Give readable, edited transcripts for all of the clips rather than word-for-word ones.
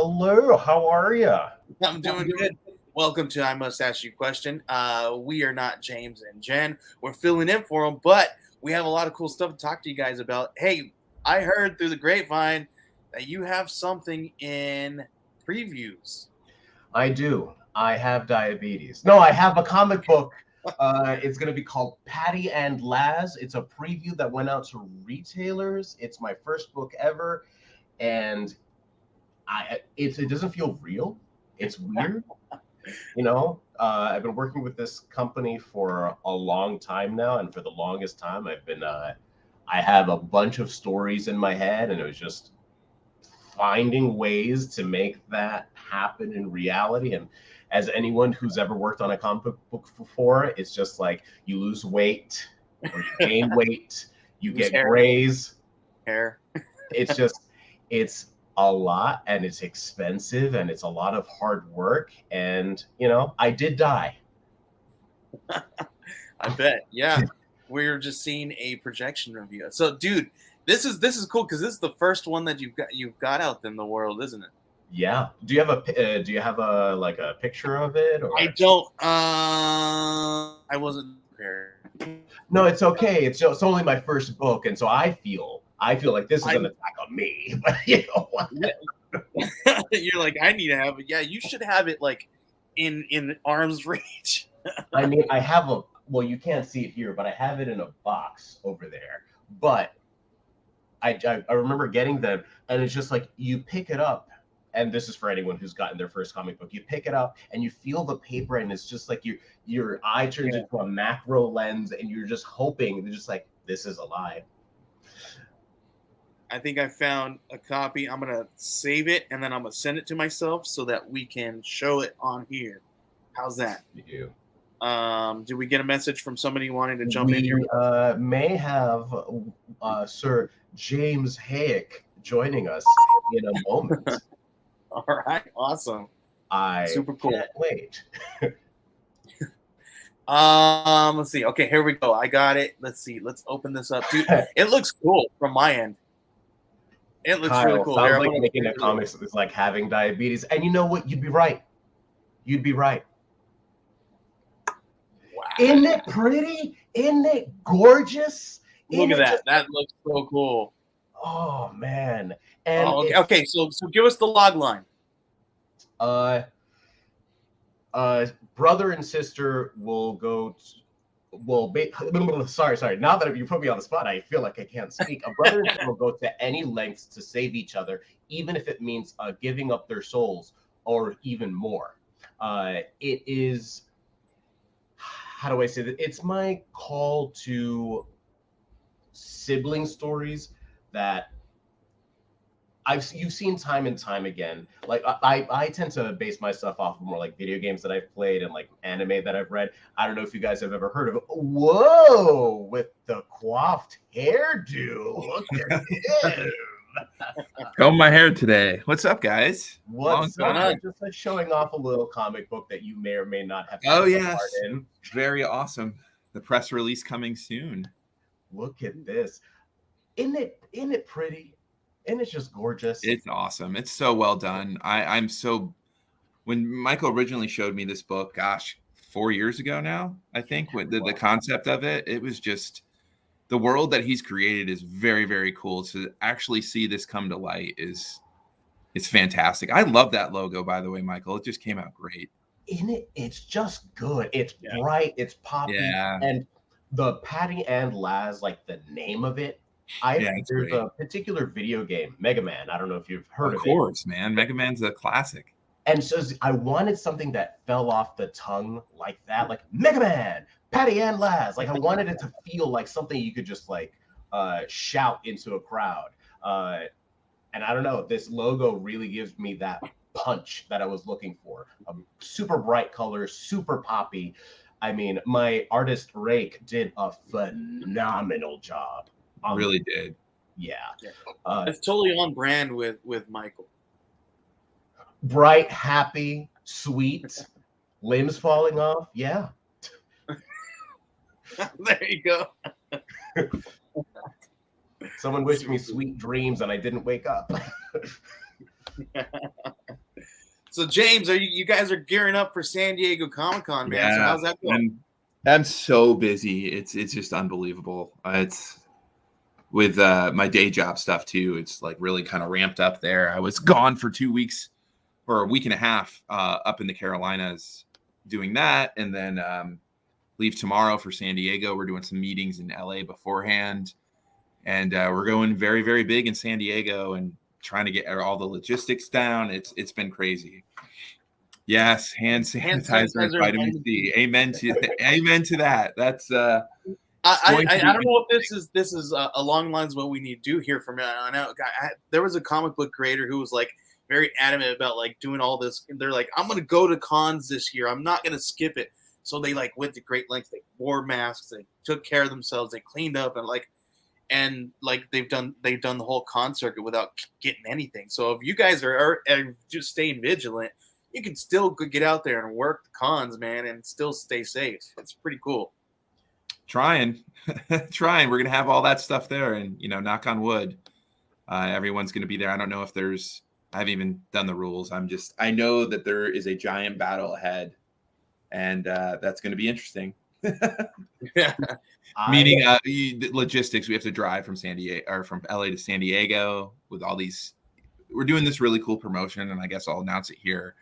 Hello, how are you? I'm doing good. Welcome to I Must Ask You a Question. We are not James and Jen. We're filling in for them, but we have a lot of cool stuff to talk to you guys about. Hey, I heard through the grapevine that you have something in previews. I do. I have diabetes. No, I have a comic book. It's going to be called Patty and Laz. It's a preview that went out to retailers. It's my first book ever, and it doesn't feel real. It's weird. I've been working with this company for a long time now, and for the longest time, I have a bunch of stories in my head, and it was just finding ways to make that happen in reality. And as anyone who's ever worked on a comic book before, it's just like you lose weight or you gain weight, you get grays. Hair. It's a lot, and it's expensive, and it's a lot of hard work. And, I did die. I bet. Yeah. We're just seeing a projection review. So, dude, this is cool because this is the first one that you've got out in the world, isn't it? Yeah. Do you have a picture of it? Or? I don't. I wasn't prepared. No, it's okay. It's only my first book, and so I feel like this is an attack on me. But you know what? You're like, I need to have it. Yeah, you should have it like in arm's reach. I mean, I have well, you can't see it here, but I have it in a box over there. But I remember getting them, and it's just like you pick it up, and this is for anyone who's gotten their first comic book. You pick it up, and you feel the paper, and it's just like your eye turns into a macro lens, and you're just hoping. They're just like, this is alive. I think I found a copy. I'm gonna save it, and then I'm gonna send it to myself so that we can show it on here. How's that? You. Did we get a message from somebody wanting to jump in here? May have Sir James Hayek joining us in a moment. All right, awesome. Super cool. Can't wait. Let's see. Okay, here we go. I got it. Let's see. Let's open this up, dude. It looks cool from my end. It looks really cool. Sounds like making a comics is like having diabetes, and you know what? You'd be right. You'd be right. Wow. Isn't it pretty? Isn't it gorgeous? Look at that. That looks so cool. Oh man. And okay. So give us the log line. Brother and sister will go. Sorry. Now that you put me on the spot, I feel like I can't speak. A brother and sister will go to any lengths to save each other, even if it means giving up their souls or even more. It is. How do I say that? It's my call to sibling stories that you've seen time and time again. Like I tend to base my stuff off of more like video games that I've played and like anime that I've read. I don't know if you guys have ever heard of it. Whoa, with the coiffed hairdo. Look at him. Comb my hair today. What's up, guys? What's up? Just like showing off a little comic book that you may or may not have. Oh yes, in. Very awesome. The press release coming soon. Look at this. Isn't it pretty? And it's just gorgeous. It's awesome. It's so well done. I'm so. When Michael originally showed me this book, gosh, 4 years ago now, I think, with the concept of it, it was just the world that he's created is very, very cool. To actually see this come to light it's fantastic. I love that logo, by the way, Michael. It just came out great. It's just good. It's bright. It's poppy. Yeah. And the Patty and Laz, like the name of it. There's a particular video game, Mega Man. I don't know if you've heard of it. Of course, man. Mega Man's a classic. And so I wanted something that fell off the tongue like that, like Mega Man, Patty and Laz. Like I wanted it to feel like something you could just like shout into a crowd. And I don't know, this logo really gives me that punch that I was looking for. Super bright colors, super poppy. I mean, my artist Rake did a phenomenal job. Really did. Yeah. It's totally on brand with Michael. Bright, happy, sweet, limbs falling off. Yeah. There you go. Someone wished me sweet dreams and I didn't wake up. So James, you guys are gearing up for San Diego Comic-Con, man. Yeah, So how's that going? I'm so busy. It's just unbelievable. It's with my day job stuff too. It's like really kind of ramped up there. I was gone for 2 weeks or a week and a half up in the Carolinas doing that, and then leave tomorrow for San Diego. We're doing some meetings in LA beforehand, and we're going very, very big in San Diego and trying to get all the logistics down. It's been crazy. Yes, hand sanitizer and vitamin C. Amen to that. That's I don't know if this is along the lines of what we need to do here from now on out. There was a comic book creator who was like very adamant about like doing all this. And they're like, I'm gonna go to cons this year. I'm not gonna skip it. So they like went to great lengths. They wore masks. They took care of themselves. They cleaned up and they've done the whole con circuit without getting anything. So if you guys are just staying vigilant, you can still get out there and work the cons, man, and still stay safe. It's pretty cool. Trying. We're gonna have all that stuff there, and knock on wood, everyone's gonna be there. I don't know if I haven't even done the rules. I know that there is a giant battle ahead, and that's gonna be interesting. Yeah. Meaning the logistics. We have to drive from San Diego or from LA to San Diego with all these. We're doing this really cool promotion, and I guess I'll announce it here.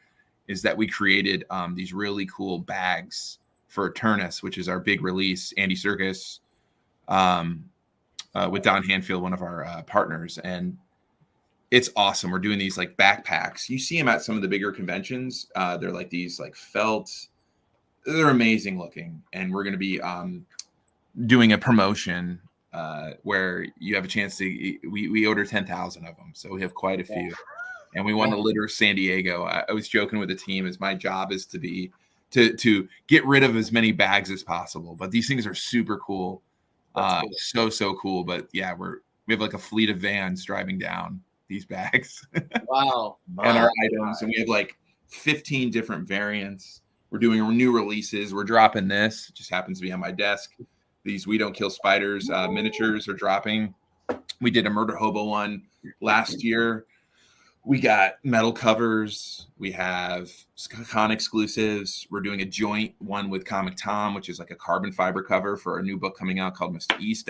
Is that we created these really cool bags for Eternus, which is our big release, Andy Serkis, with Don Hanfield, one of our partners. And it's awesome. We're doing these like backpacks. You see them at some of the bigger conventions. They're like these like felt. They're amazing looking. And we're going to be doing a promotion where you have a chance to, we order 10,000 of them. So we have quite a few. And we want to litter San Diego. I was joking with the team as my job is to get rid of as many bags as possible. But these things are super cool. Cool. So cool. But yeah, we have like a fleet of vans driving down these bags. Wow. And our items. And we have like 15 different variants. We're doing new releases. We're dropping this. It just happens to be on my desk. These We Don't Kill Spiders miniatures are dropping. We did a Murder Hobo one last year. We got metal covers. We have con exclusives. We're doing a joint one with Comic Tom, which is like a carbon fiber cover for a new book coming out called Mustache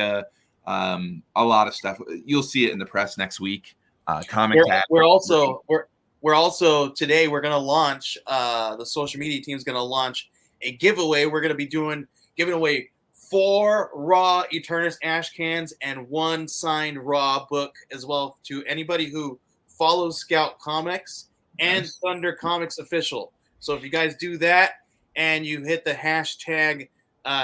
A lot of stuff. You'll see it in the press next week. We're also today we're gonna launch. The social media team is gonna launch a giveaway. We're gonna be giving away 4 raw Eternus ash cans and 1 signed raw book as well to anybody who follows Scout Comics and Thunder Comics Official. So if you guys do that and you hit the hashtag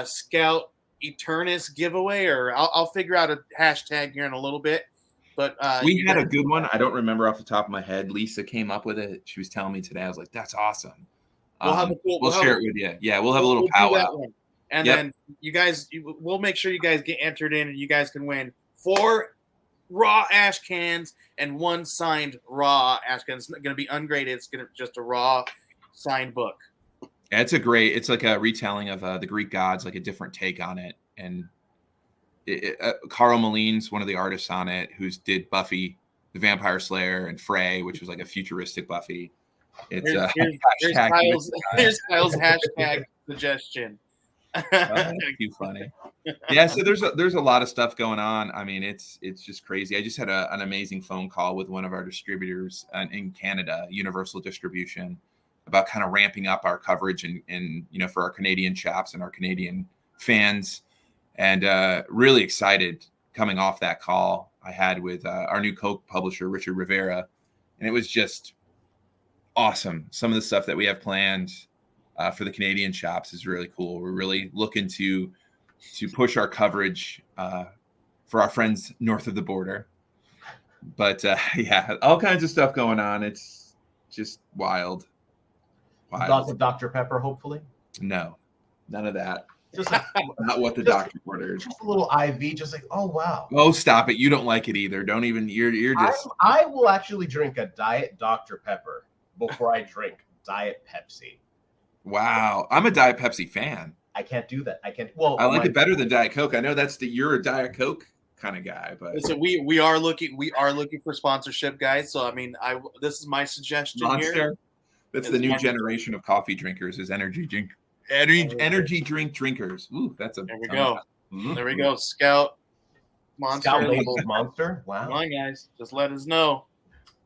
Scout Eternus giveaway, or I'll figure out a hashtag here in a little bit. But we had a good one. I don't remember off the top of my head. Lisa came up with it. She was telling me today. I was like, "That's awesome." We'll share it with you. Yeah, we'll have a little powwow. And then we'll make sure you guys get entered in, and you guys can win 4 raw ash cans and 1 signed raw ash can. It's going to be ungraded. It's going to just a raw signed book. Yeah, it's like a retelling of the Greek gods, like a different take on it. And Carl Moline's one of the artists on it, who's did Buffy the Vampire Slayer and Frey, which was like a futuristic Buffy. It's here's Kyle's hashtag suggestion. Too funny. Yeah, so there's a lot of stuff going on. I mean, it's just crazy. I just had an amazing phone call with one of our distributors in Canada, Universal Distribution, about kind of ramping up our coverage and for our Canadian shops and our Canadian fans, and really excited coming off that call I had with our new co-publisher Richard Rivera, and it was just awesome. Some of the stuff that we have planned for the Canadian shops is really cool. We're really looking to push our coverage for our friends north of the border. But yeah, all kinds of stuff going on. It's just wild. Lots of Dr. Pepper, hopefully. No, none of that. Just like, not what the doctor ordered. Just a little IV, just like, oh wow. Oh, stop it! You don't like it either. Don't even. You're just. I will actually drink a Diet Dr. Pepper before I drink Diet Pepsi. Wow, I'm a Diet Pepsi fan. I can't do that. I can't. Well, I like it better than Diet Coke. I know you're a Diet Coke kind of guy, but listen, we are looking for sponsorship, guys. So I mean, this is my suggestion Monster. here. That's the new generation of coffee drinkers is energy drink drinkers. Ooh, that's a There we go. Mm-hmm. There we go. Scout Monster. Scout labeled Monster. Wow. Come on, guys. Just let us know.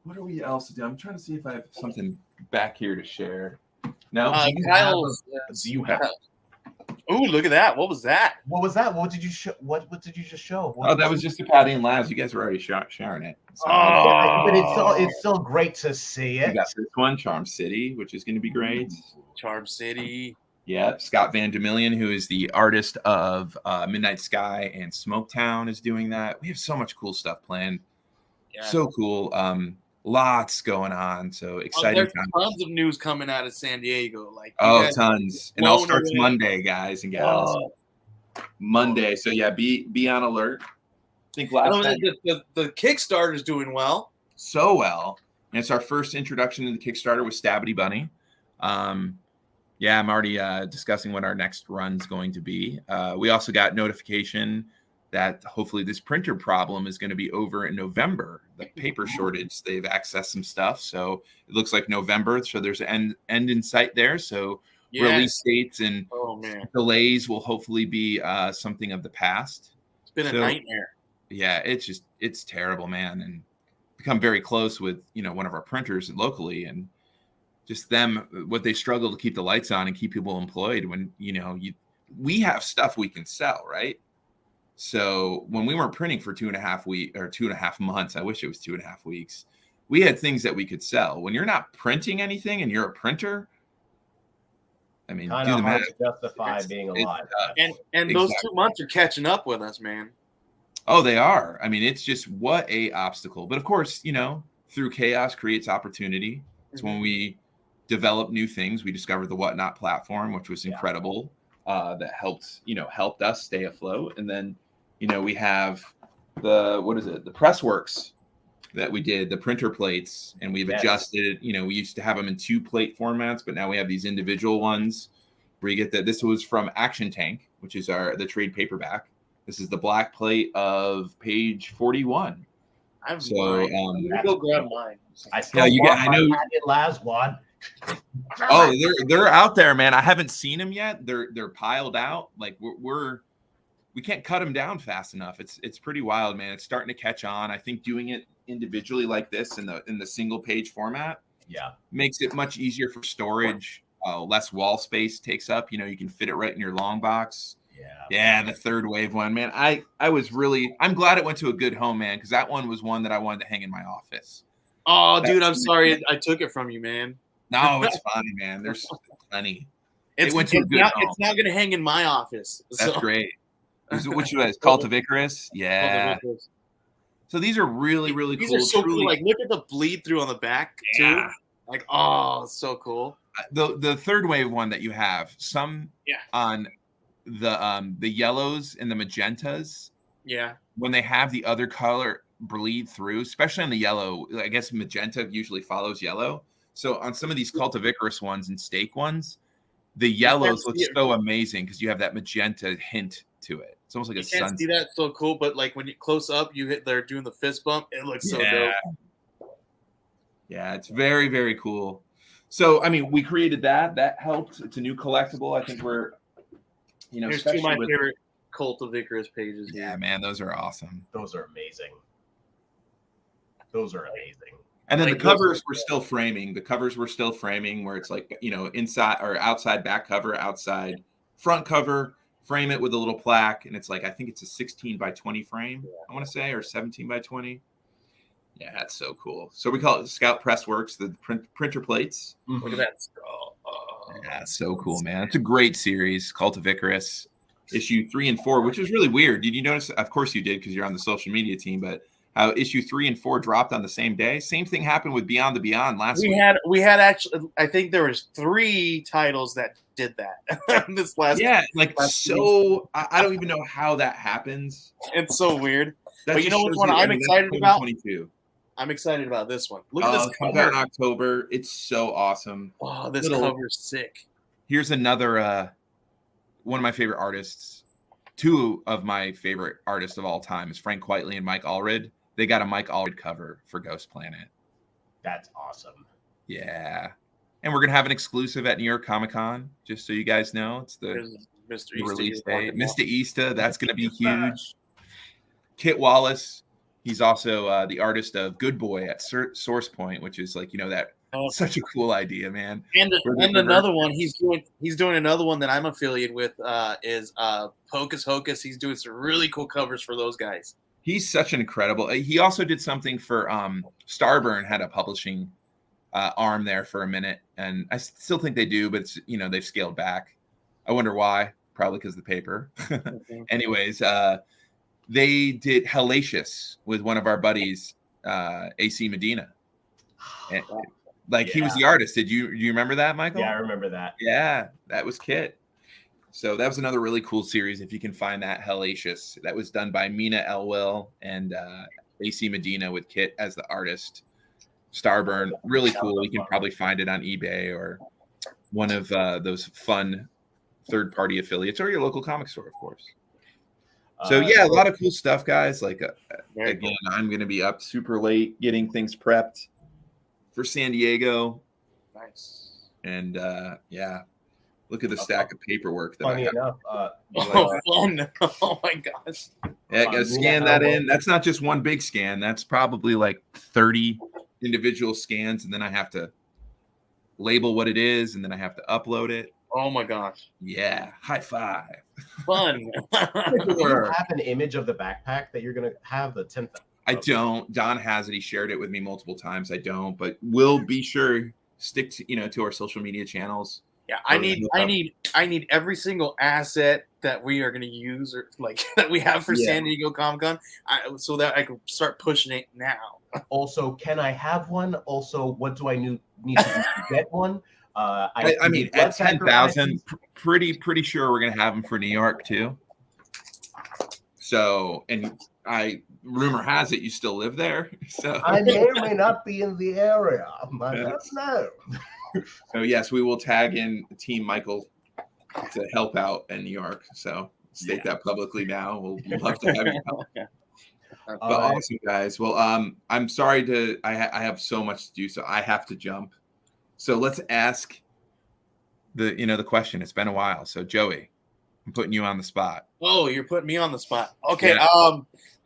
What are we else do? I'm trying to see if I have something back here to share. No, do you have? Ooh, look at that! What was that? What was that? What did you show? What did you just show? That was just a Patty and Labs. You guys were already sharing it. So, but it's still great to see it. We got this one, Charm City, which is going to be great. Charm City. Yeah, Scott Van Demillion, who is the artist of Midnight Sky and Smoketown, is doing that. We have so much cool stuff planned. Yeah. So cool. Lots going on. So exciting. There's tons of news coming out of San Diego. Tons. And it all starts Monday, guys and gals. Monday. So yeah, be on alert. I think last night the Kickstarter is doing well. So well. And it's our first introduction to the Kickstarter with Stabity Bunny. Yeah, I'm already discussing what our next run's going to be. We also got notification that hopefully this printer problem is going to be over in November. The paper shortage, they've accessed some stuff. So it looks like November. So there's an end in sight there. So release dates and delays will hopefully be something of the past. It's been a nightmare. Yeah, it's terrible, man. And become very close with, one of our printers locally, and just what they struggle to keep the lights on and keep people employed when, we have stuff we can sell, right? So when we weren't printing for 2.5 months, I wish it was 2.5 weeks, we had things that we could sell. When you're not printing anything and you're a printer, I mean, do the math. Justify being alive. And those 2 months are catching up with us, man. Oh, they are. I mean, it's just what a obstacle. But of course, through chaos creates opportunity. It's when we develop new things. We discovered the Whatnot platform, which was incredible. That helped us stay afloat. And then, we have the Pressworks that we did, the printer plates, and we've adjusted. We used to have them in 2 plate formats, but now we have these individual ones where you get that. This was from Action Tank, which is the trade paperback. This is the black plate of page 41. I'm gonna go grab mine. I know last one. Oh, they're out there, man. I haven't seen them yet. They're piled out. Like we can't cut them down fast enough. It's pretty wild, man. It's starting to catch on. I think doing it individually like this in the single page format, makes it much easier for storage. Less wall space takes up. You can fit it right in your long box. Yeah, the third wave one, man. I'm glad it went to a good home, man, because that one was one that I wanted to hang in my office. Oh, dude, I'm sorry I took it from you, man. No, it's fine, man. There's plenty. It's not going to hang in my office. That's great. Which was Cult of Icarus? Yeah. So these are really, really these cool. These are so cool. Like, look at the bleed through on the back, too. Like, it's so cool. The third wave one that you have, some on the yellows and the magentas. Yeah. When they have the other color bleed through, especially on the yellow, I guess magenta usually follows yellow. So on some of these Cult of Icarus ones and Stake ones, the yellows look so amazing because you have that magenta hint to it. It's almost like you can't see that, so cool. But like when you close up, they're doing the fist bump. It looks so dope. Yeah, it's very, very cool. So I mean, we created that. That helped. It's a new collectible. I think we're, here's 2 of my favorite Cult of Icarus pages. Yeah, man, those are awesome. Those are amazing. And then the covers were still framing. The covers were still framing where it's like, inside or outside back cover, outside front cover, frame it with a little plaque. And it's like, I think it's a 16 by 20 frame, I want to say, or 17 by 20. Yeah, that's so cool. So we call it Scout Pressworks, the printer plates. Look at that. Yeah, so cool, man. It's a great series, Cult of Icarus, issue 3 and 4, which is really weird. Did you notice? Of course you did because you're on the social media team, but how issue 3 and 4 dropped on the same day. Same thing happened with Beyond the Beyond last week. We had actually, I think there was 3 titles that did that this last. Yeah, like so. I don't even know how that happens. It's so weird. But you know which one I'm excited about? I'm excited about this one. Look at this cover. Comes out in October. It's so awesome. Oh, this cover's sick. Here's another one of my favorite artists. 2 of my favorite artists of all time is Frank Quitely and Mike Allred. They got a Mike Allred cover for Ghost Planet. That's awesome. Yeah. and we're gonna have an exclusive at New York Comic Con, just so you guys know. It's the Mr. the Easter release you're date. talking about. Mr. Easter, that's gonna be huge. Kit Wallace, he's also the artist of Good Boy at Source Point, which is like, that Oh. such a cool idea, man. And another one he's doing another one that I'm affiliated with is Hocus Hocus. He's doing some really cool covers for those guys. He's such an incredible. He also did something for Starburn, had a publishing arm there for a minute, and I still think they do, but it's, they've scaled back. I wonder why. Probably because of the paper. Anyways, they did Hellacious with one of our buddies, AC Medina. And, he was the artist. Do you remember that, Michael? Yeah, I remember that. Yeah, that was Kit. So that was another really cool series. If you can find that, Hellacious, that was done by Mina Elwell and AC Medina with Kit as the artist. Starburn, really cool. You can probably find it on eBay or one of those fun third-party affiliates, or your local comic store, of course. So yeah, a lot of cool stuff, guys. Again, cool. I'm going to be up super late getting things prepped for San Diego. Nice. And look at the stack of paperwork that Funny I have. enough, fun! Oh my gosh! Yeah, gotta scan that in. That's not just one big scan. That's probably like 30 individual scans, and then I have to label what it is, and then I have to upload it. Oh my gosh! Yeah, high five! Fun. Do you have an image of the backpack that you're gonna have, the 10th? I don't. Don has it. He shared it with me multiple times. I don't, but we'll be sure stick to to our social media channels. Yeah, I need every single asset that we are going to use, or that we have for San Diego Comic Con, so that I can start pushing it now. Also, can I have one? Also, what do I need to do to get one? I mean, at 10,000, pretty sure we're going to have them for New York too. So, and rumor has it you still live there. So I may or may not be in the area. I don't know. So yes, we will tag in Team Michael to help out in New York. So state that publicly now. We'll love to have you help. But awesome, guys. Well, I'm sorry I have so much to do, so I have to jump. So let's ask the question. It's been a while. So Joey, I'm putting you on the spot. Oh, you're putting me on the spot. Okay. Yeah.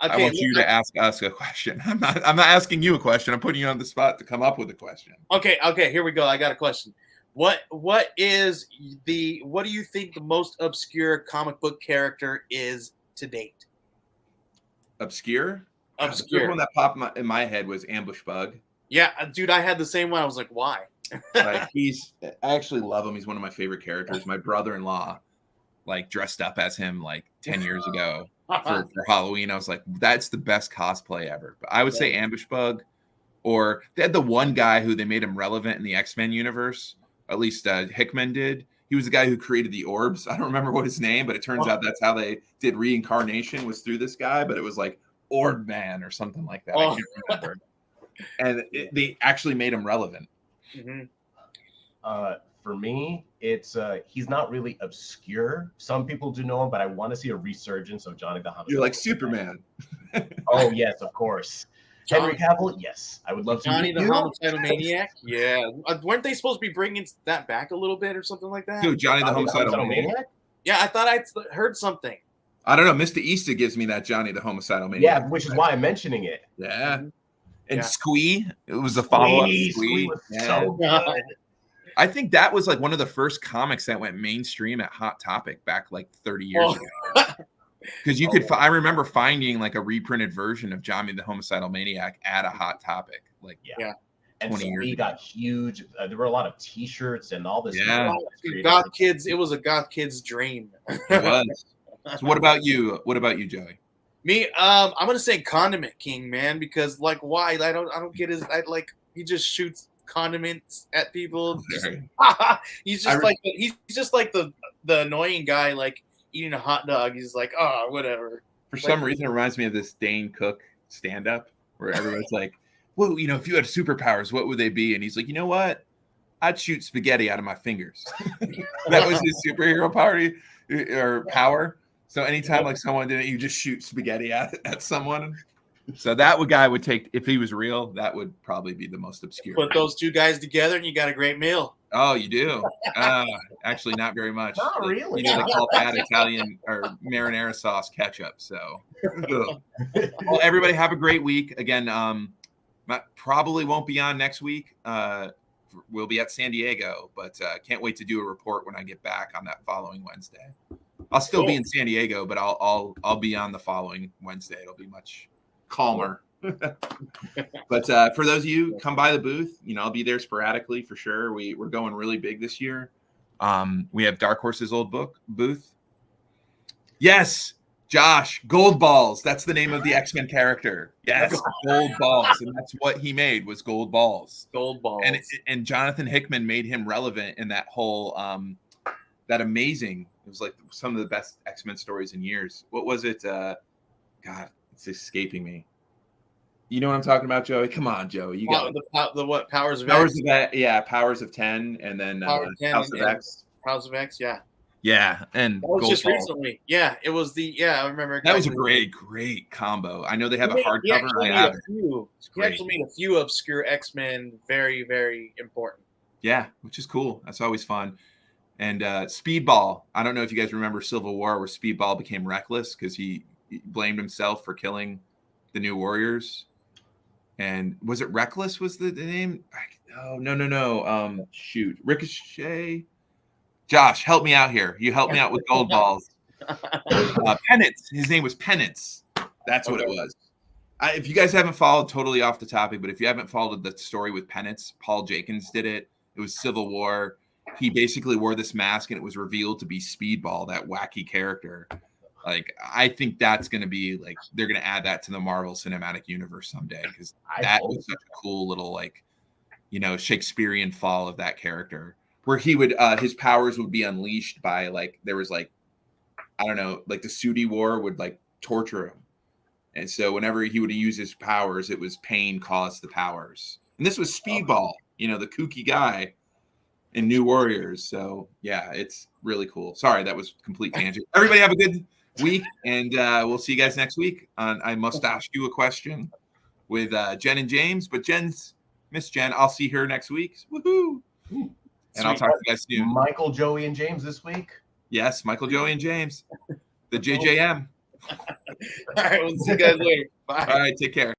Okay, I want you to ask us a question. I'm not asking you a question. I'm putting you on the spot to come up with a question. Okay, here we go. I got a question. What do you think the most obscure comic book character is to date? Obscure? Obscure. The one that popped in my head was Ambush Bug. Yeah, dude, I had the same one. I was like, why? I actually love him. He's one of my favorite characters. My brother-in-law dressed up as him 10 years ago for Halloween. I was like, that's the best cosplay ever. But I would say Ambush Bug, or they had the one guy who they made him relevant in the X-Men universe. At least Hickman did. He was the guy who created the orbs. I don't remember what his name, but it turns out that's how they did reincarnation, was through this guy. But it was like Orb Man or something like that. I can't remember. And they actually made him relevant. Mm-hmm. For me, it's he's not really obscure. Some people do know him, but I want to see a resurgence of Johnny the Homicide. You're like Superman. Oh yes, of course. Henry Cavill, yes, I would love to. Johnny the Homicidal Maniac, yeah. Weren't they supposed to be bringing that back a little bit or something like that? Dude, Johnny the Homicidal Maniac? Yeah, I thought I heard something. I don't know. Mr. Easter gives me that Johnny the Homicidal Maniac. Yeah, which is why I'm mentioning it. Yeah. Mm-hmm. And Squee, it was a follow-up. Squee was so good. I think that was one of the first comics that went mainstream at Hot Topic back 30 years ago. Because you could, I remember finding a reprinted version of Johnny the Homicidal Maniac at a Hot Topic. 20 and years ago. Got huge. There were a lot of T-shirts and all this. Yeah, goth kids. It was a goth kid's dream. It was. So what about you? What about you, Joey? Me, I'm gonna say Condiment King, man, because why? I don't get his. He just shoots condiments at people. He's just like the annoying guy eating a hot dog. He's like, oh, whatever. For some reason, it reminds me of this Dane Cook stand-up where everyone's like, well, if you had superpowers, what would they be? And he's like, you know what? I'd shoot spaghetti out of my fingers. That was his superhero power. So anytime someone did it, you just shoot spaghetti at someone. So that guy would take, if he was real, that would probably be the most obscure. Put those two guys together and you got a great meal. Oh, you do? Actually, not very much. Not Like, really. they call that Italian or marinara sauce ketchup. So, well, everybody have a great week. Again, probably won't be on next week. We'll be at San Diego, but can't wait to do a report when I get back on that following Wednesday. I'll still be in San Diego, but I'll be on the following Wednesday. It'll be much calmer. But for those of you, come by the booth. I'll be there sporadically for sure. We're going really big this year. We have Dark Horse's old book booth. Yes, Josh, Gold Balls. That's the name of the X-Men character. Yes, Gold Balls, and that's what he made was Gold Balls. Gold Balls. And Jonathan Hickman made him relevant in that whole that amazing. It was like some of the best X-Men stories in years. What was it? God, it's escaping me. You know what I'm talking about, Joey? Come on, Joey. You got the what? Powers of Powers X? of X. Yeah, Powers of 10, and then Power of 10 House and of X. House of X, yeah. Yeah, and that was Gold just Balls. recently. Yeah, it was I remember. Exactly. That was a great combo. I know they have a hardcover. He actually made a few obscure X-Men very, very important. Yeah, which is cool. That's always fun. And Speedball. I don't know if you guys remember Civil War, where Speedball became reckless because he blamed himself for killing the New Warriors. And was it Reckless was the name? Oh, no. Shoot. Ricochet. Josh, help me out here. You help me out with Gold Balls. Penance. His name was Penance. That's what it was. If you guys haven't followed, totally off the topic, but if you haven't followed the story with Penance, Paul Jenkins did it. It was Civil War. He basically wore this mask and it was revealed to be Speedball, that wacky character. Like, I think that's going to be like, they're going to add that to the Marvel Cinematic Universe someday because that was such a cool little, like, Shakespearean fall of that character where he would, his powers would be unleashed by like, there was like, I don't know, like the Sudi War would like torture him. And so whenever he would use his powers, it was pain caused the powers. And this was Speedball, the kooky guy in New Warriors. So yeah, it's really cool. Sorry, that was complete tangent. Everybody have a good week, and we'll see you guys next week on I Must Ask You a Question with Jen and James. But Miss Jen, I'll see her next week. Woohoo! And I'll talk to you guys soon. Michael, Joey, and James this week. Yes, Michael, Joey, and James. The JJM. All right, we'll see you guys later. Bye. All right, take care.